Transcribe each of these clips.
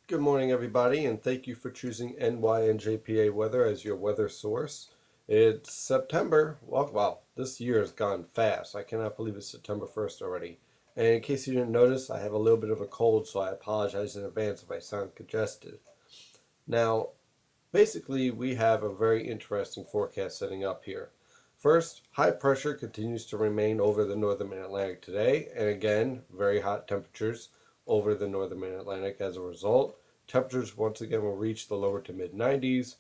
Good morning, everybody, and thank you for choosing NYNJPA Weather as your weather source. It's September. Well, wow, this year has gone fast. I cannot believe it's September 1st already. And in case you didn't notice, I have a little bit of a cold, so I apologize in advance if I sound congested. Now, basically, we have a very interesting forecast setting up here. First, high pressure continues to remain over the northern Mid-Atlantic today, and again, very hot temperatures over the northern Mid-Atlantic as a result. Temperatures once again will reach the lower to mid 90s.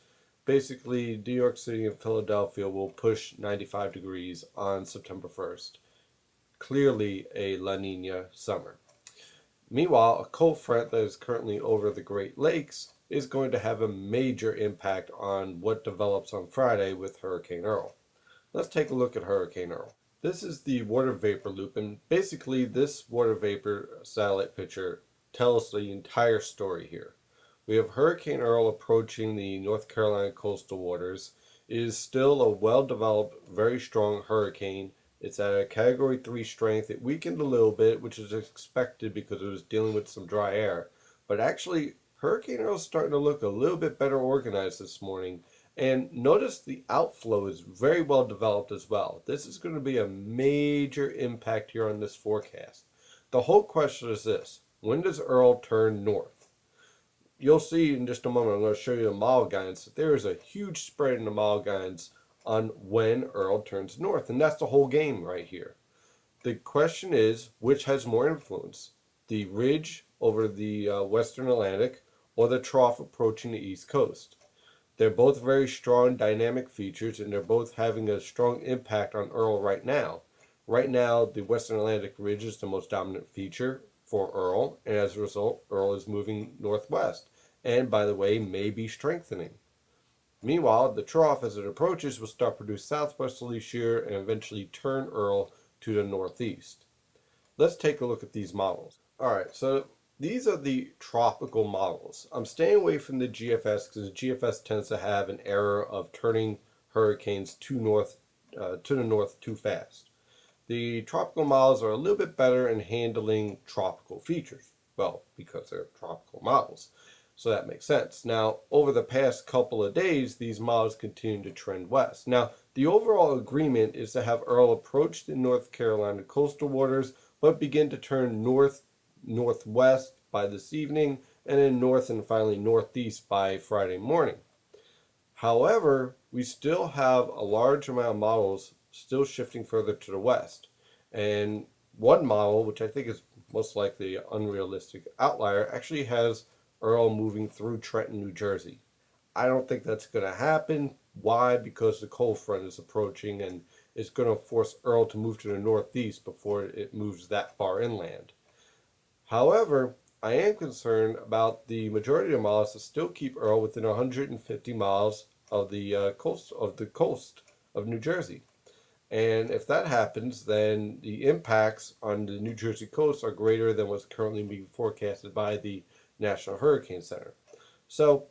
Basically, New York City and Philadelphia will push 95 degrees on September 1st. Clearly a La Nina summer. Meanwhile, a cold front that is currently over the Great Lakes is going to have a major impact on what develops on Friday with Hurricane Earl. Let's take a look at Hurricane Earl. This is the water vapor loop, and basically this water vapor satellite picture tells the entire story here. We have Hurricane Earl approaching the North Carolina coastal waters. It is still a well-developed, very strong hurricane. It's at a Category 3 strength. It weakened a little bit, which is expected because it was dealing with some dry air. But actually, Hurricane Earl is starting to look a little bit better organized this morning. And notice the outflow is very well developed as well. This is going to be a major impact here on this forecast. The whole question is this: when does Earl turn north? You'll see in just a moment, I'm going to show you the model guidance, that there is a huge spread in the model guidance on when Earl turns north. And that's the whole game right here. The question is, which has more influence? The ridge over the western Atlantic or the trough approaching the east coast? They're both very strong dynamic features, and they're both having a strong impact on Earl right now. Right now, the Western Atlantic Ridge is the most dominant feature for Earl, and as a result, Earl is moving northwest, and by the way, may be strengthening. Meanwhile, the trough, as it approaches, will start produce southwesterly shear and eventually turn Earl to the northeast. Let's take a look at these models. All right, so these are the tropical models. I'm staying away from the GFS because the GFS tends to have an error of turning hurricanes to the north too fast. The tropical models are a little bit better in handling tropical features. Well, because they're tropical models. So that makes sense. Now, over the past couple of days, these models continue to trend west. Now, the overall agreement is to have Earl approach the North Carolina coastal waters, but begin to turn northwest by this evening, and then north and finally northeast by Friday morning. However, we still have a large amount of models still shifting further to the west. And one model, which I think is most likely an unrealistic outlier, actually has Earl moving through Trenton, New Jersey. I don't think that's going to happen. Why? Because the cold front is approaching and it's going to force Earl to move to the northeast before it moves that far inland. However, I am concerned about the majority of the models that still keep Earl within 150 miles of the coast of New Jersey. And if that happens, then the impacts on the New Jersey coast are greater than what's currently being forecasted by the National Hurricane Center. So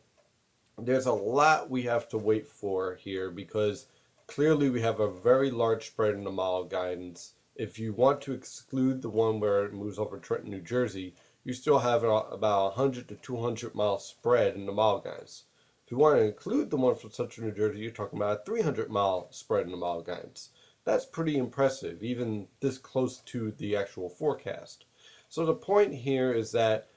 there's a lot we have to wait for here because clearly we have a very large spread in the model guidance. If you want to exclude the one where it moves over Trenton, New Jersey, you still have about 100 to 200 mile spread in the model guidance. If you want to include the one from Central New Jersey, you're talking about a 300-mile spread in the model guidance. That's pretty impressive, even this close to the actual forecast. So the point here is that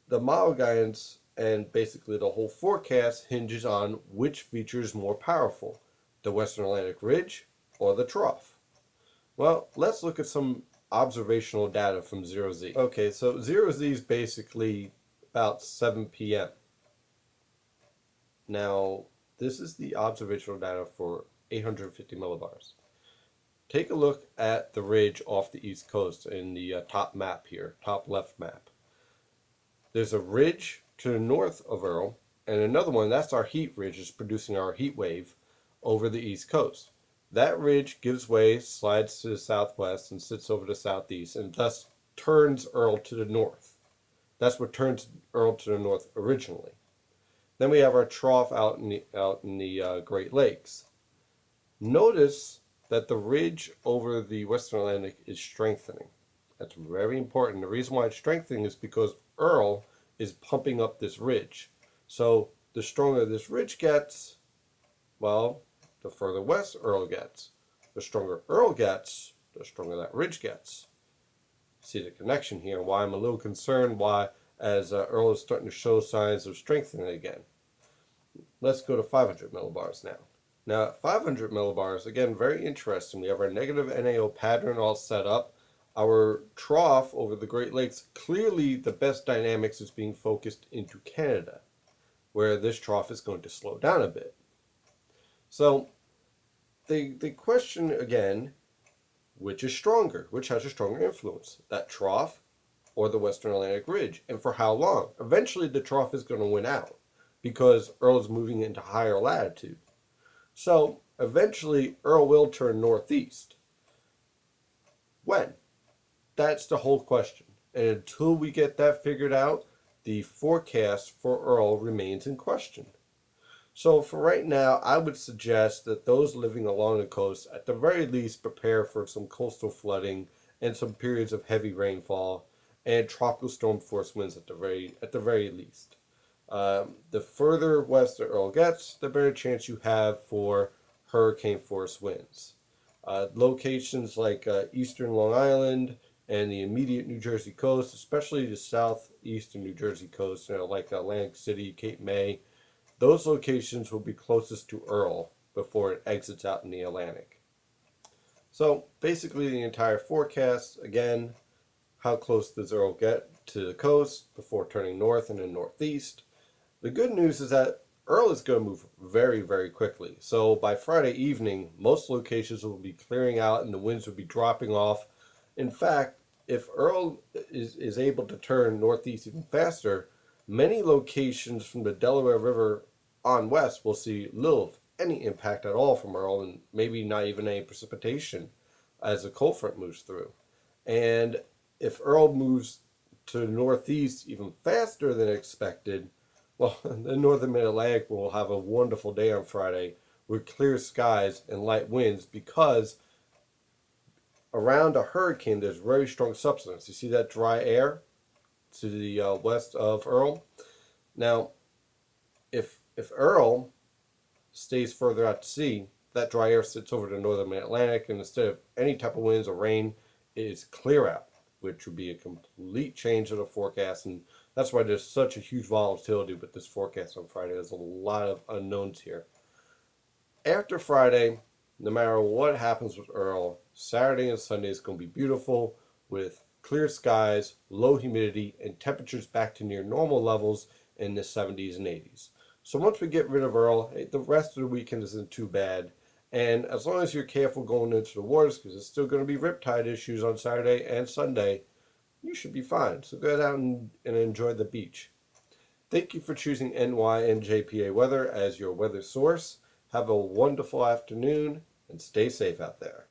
the model guidance and basically the whole forecast hinges on which feature is more powerful, the Western Atlantic Ridge or the trough. Well, let's look at some observational data from 0Z. Okay, so 0Z is basically about 7 p.m. Now, this is the observational data for 850 millibars. Take a look at the ridge off the east coast in the top map here, top left map. There's a ridge to the north of Earl, and another one, that's our heat ridge, is producing our heat wave over the east coast. That ridge gives way, slides to the southwest, and sits over the southeast, and thus turns Earl to the north. That's what turns Earl to the north originally. Then we have our trough out in the Great Lakes. Notice that the ridge over the Western Atlantic is strengthening. That's very important. The reason why it's strengthening is because Earl is pumping up this ridge. So the stronger this ridge gets, well, the further west Earl gets. The stronger Earl gets, the stronger that ridge gets. See the connection here, and why I'm a little concerned why as Earl is starting to show signs of strengthening again. Let's go to 500 millibars now. Now at 500 millibars, again, very interesting. We have our negative NAO pattern all set up. Our trough over the Great Lakes, clearly the best dynamics is being focused into Canada, where this trough is going to slow down a bit. So the question again, which is stronger? Which has a stronger influence? That trough or the Western Atlantic Ridge? And for how long? Eventually the trough is going to win out because Earl is moving into higher latitude. So eventually Earl will turn northeast. When? That's the whole question. And until we get that figured out, the forecast for Earl remains in question. So for right now, I would suggest that those living along the coast, at the very least, prepare for some coastal flooding and some periods of heavy rainfall and tropical storm force winds at the very least. The further west the Earl gets, the better chance you have for hurricane force winds. Locations like eastern Long Island and the immediate New Jersey coast, especially the southeastern New Jersey coast, like Atlantic City, Cape May, those locations will be closest to Earl before it exits out in the Atlantic. So basically the entire forecast, again, how close does Earl get to the coast before turning north and then northeast? The good news is that Earl is going to move very, very quickly. So by Friday evening, most locations will be clearing out and the winds will be dropping off. In fact, if Earl is able to turn northeast even faster, many locations from the Delaware River on west will see little, if any, impact at all from Earl, and maybe not even any precipitation as the cold front moves through. And if Earl moves to the northeast even faster than expected, well, the northern mid-Atlantic will have a wonderful day on Friday with clear skies and light winds because around a hurricane there's very strong subsidence. You see that dry air to the west of Earl? Now, if Earl stays further out to sea, that dry air sits over the northern mid-Atlantic, and instead of any type of winds or rain, it is clear out, which would be a complete change of the forecast, and that's why there's such a huge volatility with this forecast on Friday. There's a lot of unknowns here. After Friday, no matter what happens with Earl, Saturday and Sunday is going to be beautiful with clear skies, low humidity, and temperatures back to near normal levels in the 70s and 80s. So once we get rid of Earl, the rest of the weekend isn't too bad. And as long as you're careful going into the waters, because there's still going to be riptide issues on Saturday and Sunday, you should be fine. So go out and enjoy the beach. Thank you for choosing NYNJPA Weather as your weather source. Have a wonderful afternoon and stay safe out there.